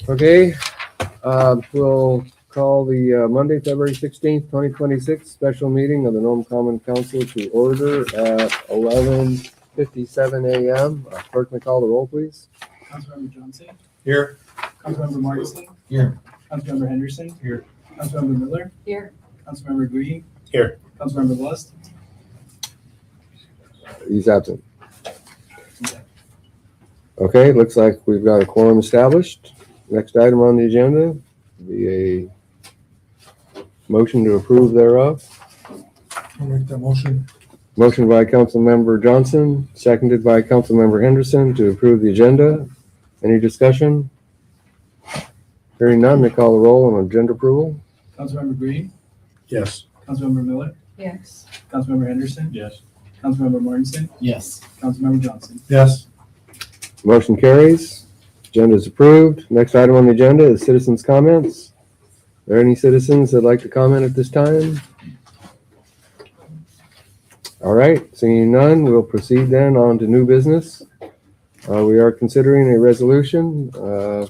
Okay, we'll call the Monday, February 16th, 2026 special meeting of the Nome Common Council to order at 11:57 a.m. Clerk, may call the roll, please. Councilmember Johnson. Here. Councilmember Martinson. Here. Councilmember Henderson. Here. Councilmember Miller. Here. Councilmember Green. Here. Councilmember Lust. He's absent. Okay, looks like we've got a quorum established. Next item on the agenda will be a motion to approve thereof. I'll make that motion. Motion by Councilmember Johnson, seconded by Councilmember Henderson to approve the agenda. Any discussion? Hearing none, may call the roll on agenda approval. Councilmember Green. Yes. Councilmember Miller. Yes. Councilmember Henderson. Yes. Councilmember Martinson. Yes. Councilmember Johnson. Yes. Motion carries. Agenda is approved. Next item on the agenda is citizens' comments. Are there any citizens that'd like to comment at this time? All right, seeing none, we'll proceed then on to new business. We are considering a resolution. The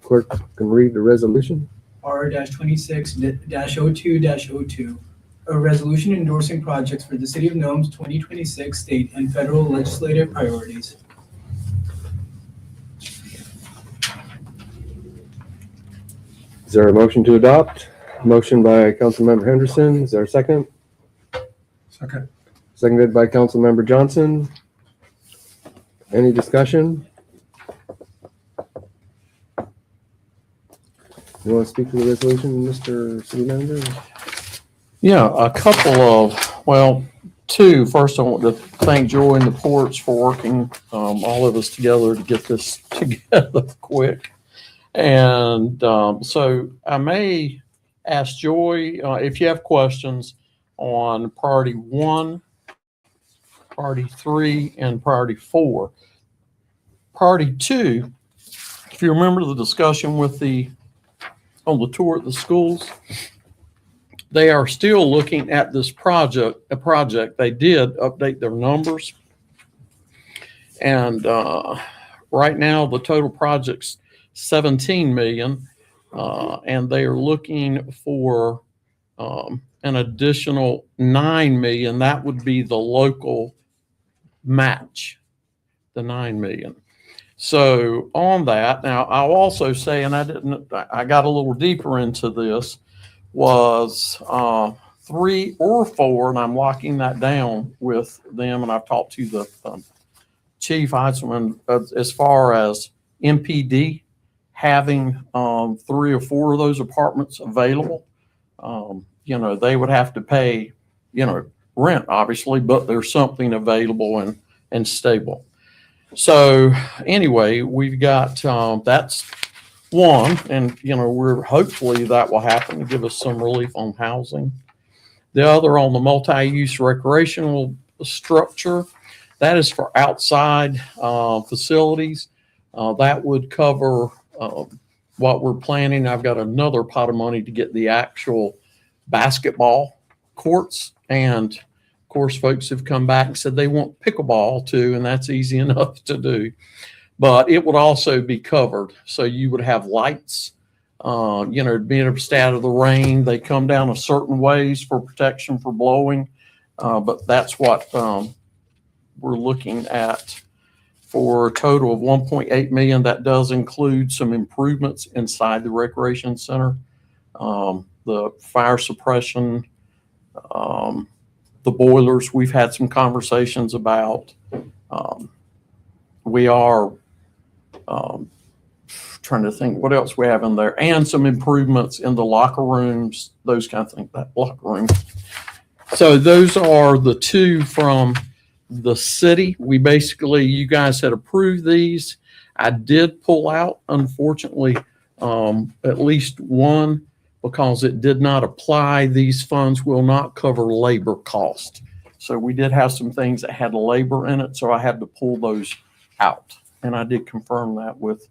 clerk can read the resolution. R-26-02-02. A resolution endorsing projects for the City of Nome's 2026 state and federal legislative priorities. Is there a motion to adopt? Motion by Councilmember Henderson. Is there a second? Second. Seconded by Councilmember Johnson. Any discussion? You want to speak to the resolution, Mr. City Manager? Yeah, a couple of, well, two. First, I want to thank Joy and the Ports for working all of us together to get this together quick. And so I may ask Joy if you have questions on priority 1, priority 3, and priority 4. Priority 2, if you remember the discussion with on the tour at the schools, they are still looking at this project. They did update their numbers. And right now the total project's 17 million. And they are looking for an additional 9 million. That would be the local match, the 9 million. So on that, now I'll also say, and I got a little deeper into this, was 3 or 4, and I'm locking that down with them. And I've talked to the chief Heisman as far as MPD having 3 or 4 of those apartments available. They would have to pay, rent obviously, but there's something available and stable. So anyway, we've got that's one, and we're hopefully that will happen to give us some relief on housing. The other on the multi-use recreational structure, that is for outside facilities. That would cover what we're planning. I've got another pot of money to get the actual basketball courts, and of course folks have come back and said they want pickleball too, and that's easy enough to do. But it would also be covered. So you would have lights, being able to stay out of the rain. They come down a certain ways for protection for blowing. But that's what we're looking at for a total of 1.8 million. That does include some improvements inside the recreation center, the fire suppression, the boilers. We've had some conversations about. We are trying to think what else we have in there, and some improvements in the locker rooms, those kind of things, that locker room. So those are the 2 from the city. You guys had approved these. I did pull out, unfortunately, at least one, because it did not apply. These funds will not cover labor cost. So we did have some things that had labor in it, so I had to pull those out. And I did confirm that with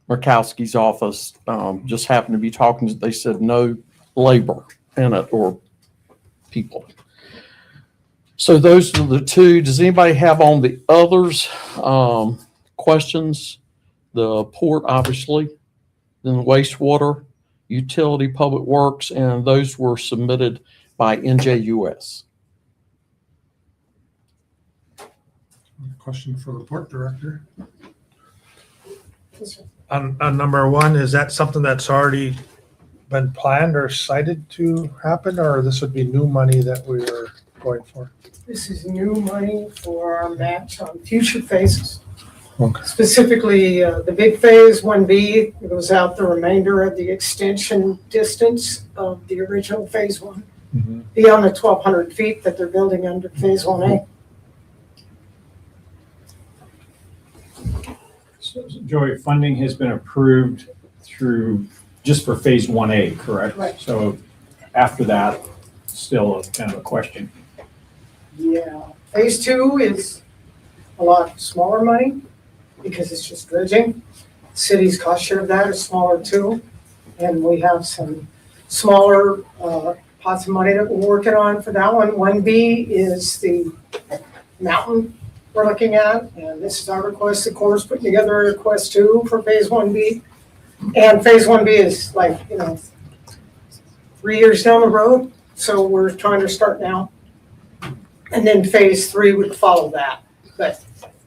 Murkowski's office. Just happened to be talking. They said no labor in it or people. So those are the 2. Does anybody have on the others questions the port, obviously, then wastewater, utility, public works, and those were submitted by NJUS. Question for the port director. On number one, is that something that's already been planned or cited to happen, or this would be new money that we are going for? This is new money for our match on future phases. Okay. Specifically, the big phase 1B goes out the remainder of the extension distance of the original phase 1 beyond the 1,200 feet that they're building under phase 1A. So, Joey, funding has been approved through, just for phase 1A, correct? Right. So after that, still a kind of a question. Yeah, phase 2 is a lot smaller money because it's just dredging. City's cost share of that is smaller too. And we have some smaller pots of money that we're working on for that one. 1B is the mountain we're looking at, and this is our request. The Corps is putting together a request too for phase 1B. And phase 1B is like, 3 years down the road. So we're trying to start now. And then phase 3 would follow that, but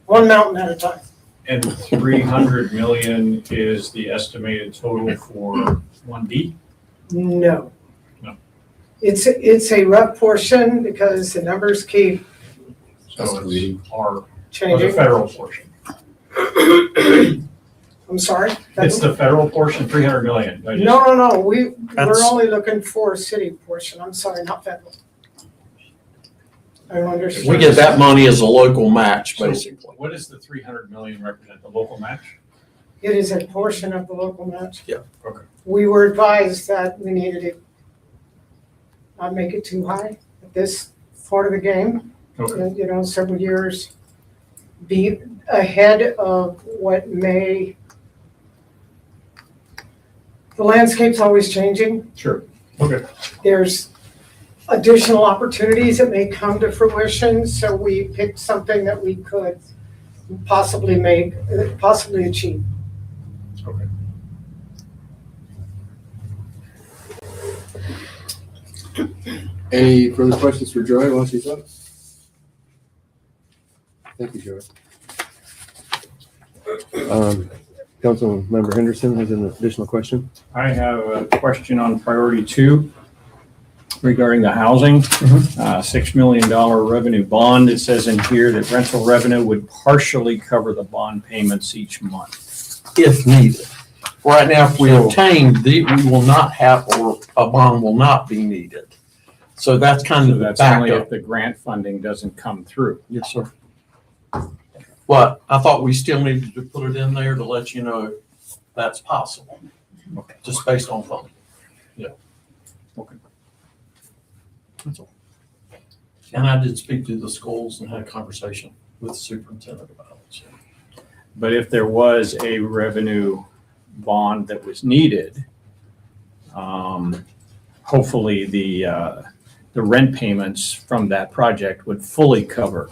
one mountain at a time. And 300 million is the estimated total for 1B? No. No. It's a rough portion because the numbers keep So it's our, or the changing. federal portion. I'm sorry? It's the federal portion, 300 million. I just- No, we're That's- only looking for a city portion. I'm sorry, not federal. I don't understand. We get that money as a local match, So basically. what does the 300 million represent? The local match? It is a portion of the local match. Yeah. Okay. We were advised that we needed to not make it too high at this part of the game. Okay. Several years be ahead of what may. The landscape's always changing. Sure. Okay. There's additional opportunities that may come to fruition, so we picked something that we could possibly achieve. Okay. Any further questions for Joy while she's up? Thank you, Joy. Councilmember Henderson has an additional question. I have a question on priority 2 regarding the housing. $6 million revenue bond. It says in here that rental revenue would partially cover the bond payments each month. If needed. Right now, if we obtain we will not have, or a bond will not be needed. So that's kind So of the that's only if backup. the grant funding doesn't come through. Yes, sir. But I thought we still needed to put it in there to let you know that's possible, Okay. just based on funding. Yeah. Okay. That's all. And I did speak to the schools and had a conversation with the superintendent about it. So. But if there was a revenue bond that was needed, hopefully the rent payments from that project would fully cover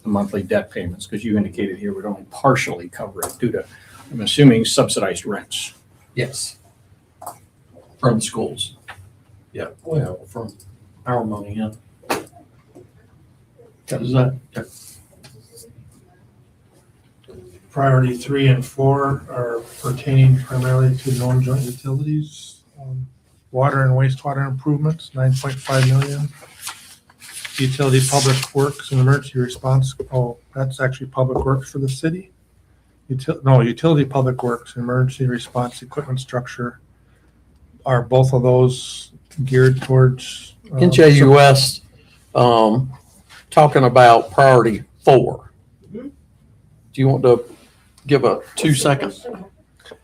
the monthly debt payments, because you indicated here would only partially cover it due to, I'm assuming, subsidized rents. Yes. From schools. Yeah, well, from our money, yeah. Is that? Yeah. Priority 3 and 4 are pertaining primarily to known joint utilities. Water and wastewater improvements, 9.5 million. Utility public works and emergency response. Oh, that's actually public works for the city. Utility public works and emergency response equipment structure. Are both of those geared towards? NJUS, talking about priority 4. Do you want to give a 2 seconds?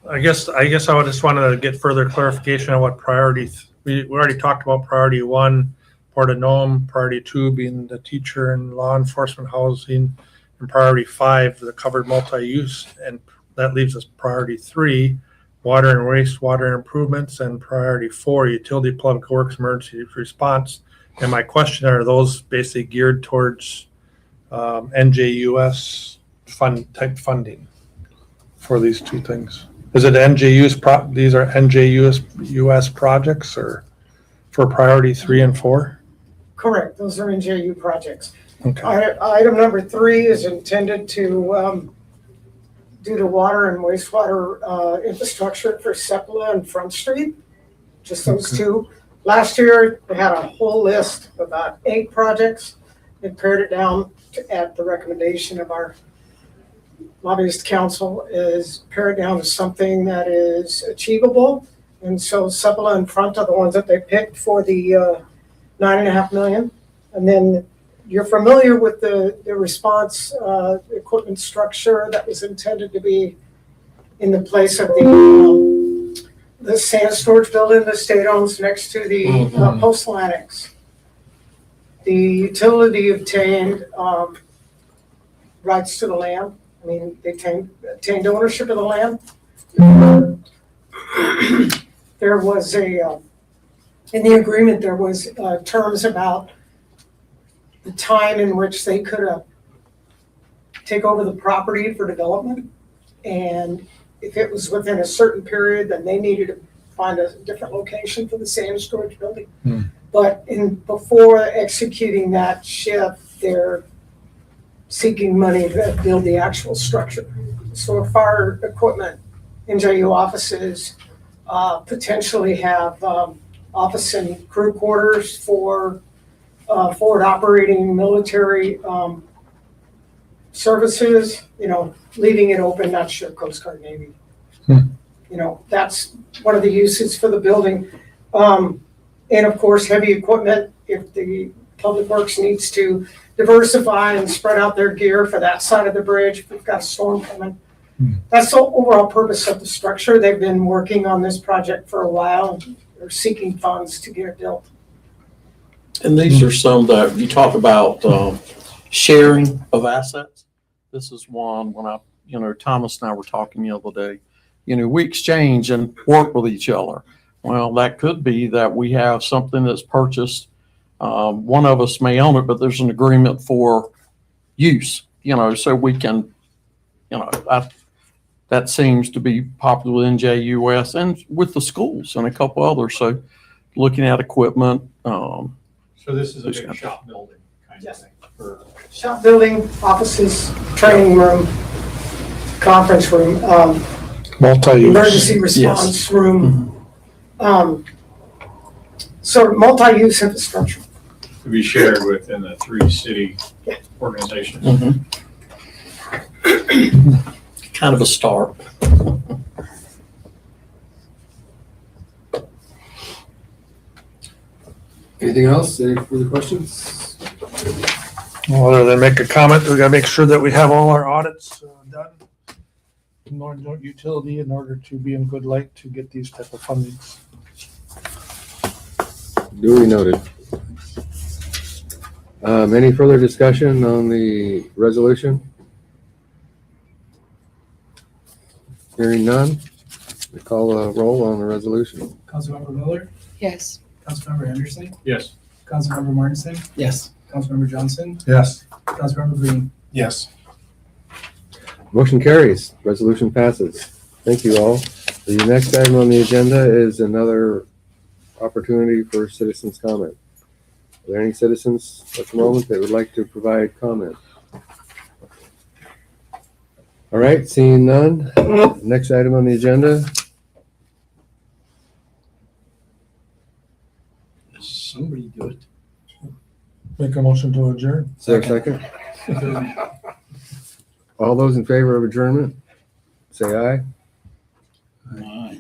I guess I would just wanted to get further clarification on what priority, we already talked about priority 1, Port of Nome, priority 2 being the teacher and law enforcement housing, and priority 5, the covered multi-use, and that leaves us priority 3, water and wastewater improvements, and priority 4, utility public works emergency response. And my question, are those basically geared towards NJUS type funding? for these two things? Is it these are US projects or for priority 3 and 4? Correct, those are NJU projects. Okay. Item number 3 is intended to do the water and wastewater infrastructure for Sepulveda and Front Street, just those two. Last year, they had a whole list of about 8 projects. They pared it down at the recommendation of our lobbyist council, is pared down to something that is achievable. And so Sepulveda and Front are the ones that they picked for the $9.5 million. And then you're familiar with the response equipment structure that was intended to be in the place of the sand storage building the state owns next to the postal annex. The utility obtained rights to the land. I mean, they obtained ownership of the land. There was in the agreement, there was terms about the time in which they could take over the property for development. And if it was within a certain period, then they needed to find a different location for the sand storage building. But before executing that shift, they're seeking money to build the actual structure. So if our equipment, NJU offices, potentially have office and crew quarters for forward operating military services, leaving it open, not sure, Coast Guard, Navy. That's one of the uses for the building. And of course, heavy equipment, if the Public Works needs to diversify and spread out their gear for that side of the bridge, if we've got a storm coming. That's the overall purpose of the structure. They've been working on this project for a while. They're seeking funds to get it built. And these are some that you talk about sharing of assets. This is one when Thomas and I were talking the other day, we exchange and work with each other. Well, that could be that we have something that's purchased. One of us may own it, but there's an agreement for use, so we can, that seems to be popular with NJUS and with the schools and a couple others. So looking at equipment. So this is a big shop building kind of thing. Shop building, offices, training room, conference room, Multi-use. emergency response room. So multi-use infrastructure. To be shared within the 3 city organizations. Kind of a start. Anything else? Any further questions? Well, other than make a comment, we gotta make sure that we have all our audits done. Northern Utility in order to be in good light to get these type of fundings. Duly noted. Any further discussion on the resolution? Hearing none, we call a roll on the resolution. Councilmember Miller, Yes. Councilmember Henderson, Yes. Councilmember Martinson, Yes. Councilmember Johnson, Yes. Councilmember Green. Yes. Motion carries, resolution passes. Thank you all. The next item on the agenda is another opportunity for citizens' comment. Are there any citizens at the moment that would like to provide comment? All right, seeing none. Next item on the agenda. Somebody do it. Make a motion to adjourn. Is there a second? All those in favor of adjournment, say aye. Aye.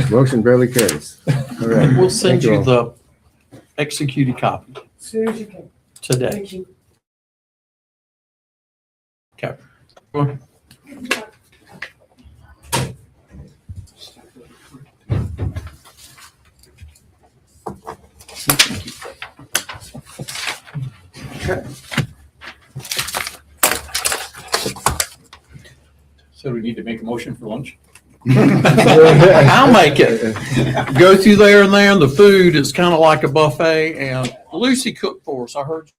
Motion barely carries. All right. We'll send Thank you you all. the executed copy As soon as you can. today. Thank you. Okay. So we need to make a motion for lunch? I'll make it. Go through there and the food is kind of like a buffet, and Lucy cooked for us. I heard